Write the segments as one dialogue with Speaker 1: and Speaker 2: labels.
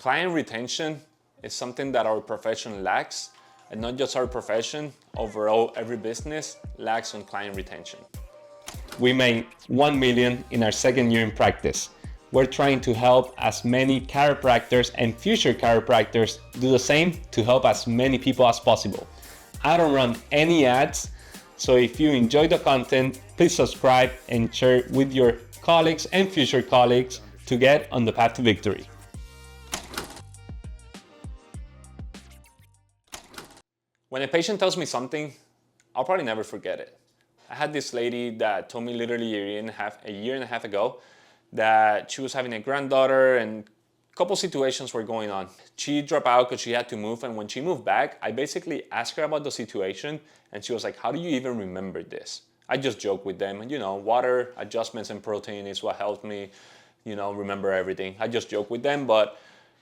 Speaker 1: Client retention is something that our profession lacks, and not just our profession, overall every business lacks on client retention. We made 1 million in our second year in practice. We're trying to help as many chiropractors and future chiropractors do the same to help as many people as possible. I don't run any ads, so if you enjoy the content, please subscribe and share it with your colleagues and future colleagues to get on the path to victory. When a patient tells me something, I'll probably never forget it. I had this lady that told me literally a year and a half ago that she was having a granddaughter and a couple situations were going on. She dropped out because she had to move, and when she moved back, I basically asked her about the situation and she was like, how do you even remember this? I just joke with them, water adjustments and protein is what helped me, remember everything. I just joke with them, but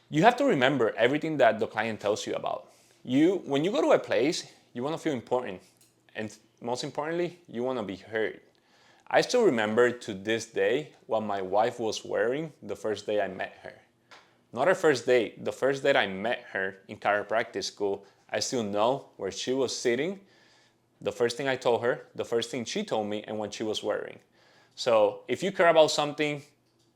Speaker 1: you have to remember everything that the client tells you about. When you go to a place, you want to feel important, and most importantly, you want to be heard. I still remember to this day what my wife was wearing the first day I met her. Not her first date, the first day I met her in chiropractic school. I still know where she was sitting, the first thing I told her, the first thing she told me, and what she was wearing. So if you care about something,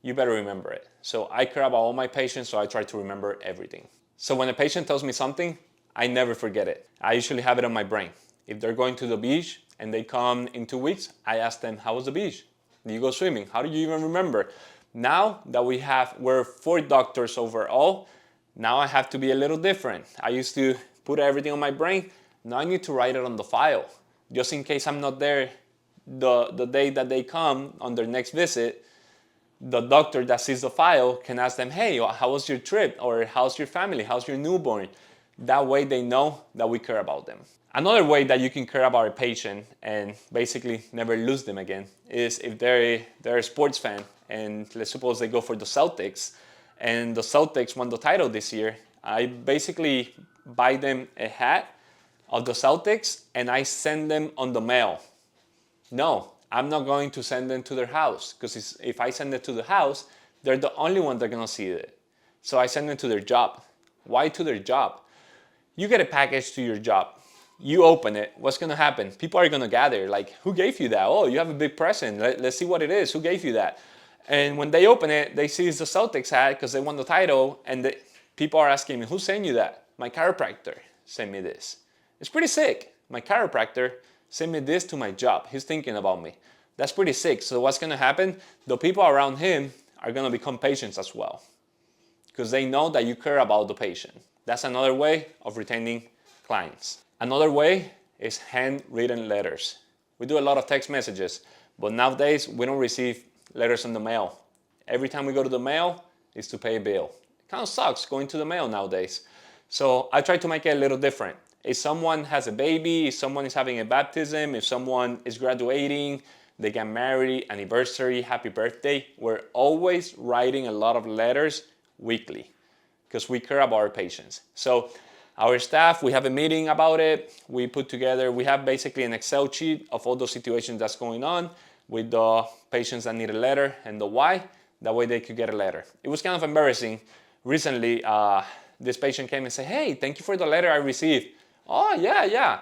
Speaker 1: you better remember it. So I care about all my patients, so I try to remember everything. So when a patient tells me something, I never forget it. I usually have it on my brain. If they're going to the beach and they come in 2 weeks, I ask them, how was the beach? Do you go swimming? How do you even remember? Now that we're 4 doctors overall, now I have to be a little different. I used to put everything on my brain. Now I need to write it on the file. Just in case I'm not there the day that they come on their next visit, the doctor that sees the file can ask them, hey, how was your trip? Or how's your family? How's your newborn? That way they know that we care about them. Another way that you can care about a patient and basically never lose them again is if they're a sports fan, and let's suppose they go for the Celtics and the Celtics won the title this year. I basically buy them a hat of the Celtics and I send them on the mail. No, I'm not going to send them to their house, because if I send it to the house, they're the only one that's gonna see it. So I send them to their job. Why to their job? You get a package to your job. You open it, what's gonna happen? People are gonna gather, like, who gave you that? Oh, you have a big present, let's see what it is, who gave you that? And when they open it, they see it's the Celtics hat because they won the title, and people are asking me, who sent you that? My chiropractor sent me this. It's pretty sick. My chiropractor sent me this to my job. He's thinking about me. That's pretty sick. So what's gonna happen? The people around him are gonna become patients as well, because they know that you care about the patient. That's another way of retaining clients. Another way is handwritten letters. We do a lot of text messages, but nowadays we don't receive letters in the mail. Every time we go to the mail, it's to pay a bill. It kind of sucks going to the mail nowadays. So I try to make it a little different. If someone has a baby, if someone is having a baptism, if someone is graduating, they get married, anniversary, happy birthday, we're always writing a lot of letters weekly, because we care about our patients. So our staff, we have a meeting about it. We have basically an Excel sheet of all those situations that's going on with the patients that need a letter and the why. That way they could get a letter. It was kind of embarrassing. Recently, this patient came and said, hey, thank you for the letter I received. Oh, yeah.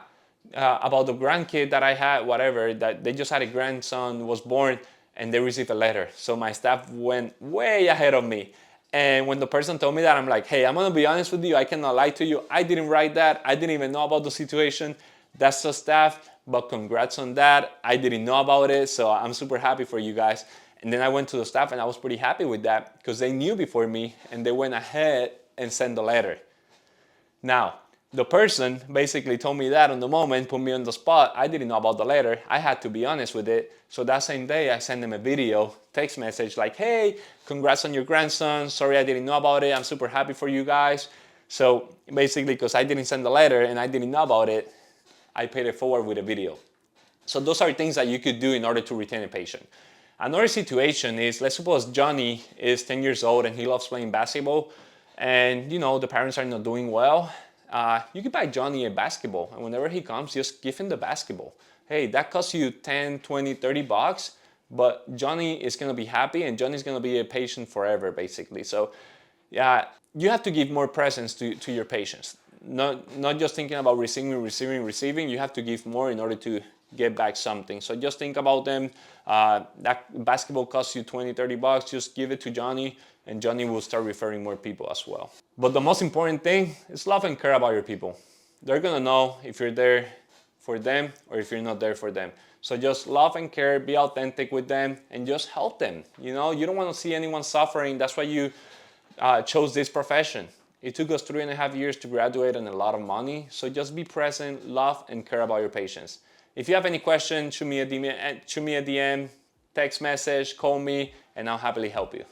Speaker 1: About the grandkid that I had, whatever, that they just had a grandson, was born, and they received a letter. So my staff went way ahead of me. And when the person told me that, I'm like, hey, I'm gonna be honest with you, I cannot lie to you. I didn't write that. I didn't even know about the situation. That's the staff, but congrats on that. I didn't know about it, so I'm super happy for you guys. And then I went to the staff and I was pretty happy with that, because they knew before me and they went ahead and sent the letter. Now, the person basically told me that on the moment, put me on the spot. I didn't know about the letter. I had to be honest with it. So that same day, I sent them a video, text message like, hey, congrats on your grandson. Sorry I didn't know about it. I'm super happy for you guys. So basically, because I didn't send the letter and I didn't know about it, I paid it forward with a video. So those are things that you could do in order to retain a patient. Another situation is, let's suppose Johnny is 10 years old and he loves playing basketball, and the parents are not doing well. You could buy Johnny a basketball, and whenever he comes, just give him the basketball. Hey, that costs you 10, 20, 30 bucks, but Johnny is gonna be happy and Johnny's gonna be a patient forever, basically. So Yeah, you have to give more presence to your patients. Not just thinking about receiving. You have to give more in order to get back something. So just think about them. That basketball costs you 20, 30 bucks. Just give it to Johnny, and Johnny will start referring more people as well. But the most important thing is love and care about your people. They're gonna know if you're there for them or if you're not there for them. So just love and care, be authentic with them, and just help them. You know, you don't want to see anyone suffering. That's why you chose this profession. It took us 3.5 years to graduate and a lot of money. So just be present, love, and care about your patients. If you have any questions, shoot me a DM, text message, call me, and I'll happily help you.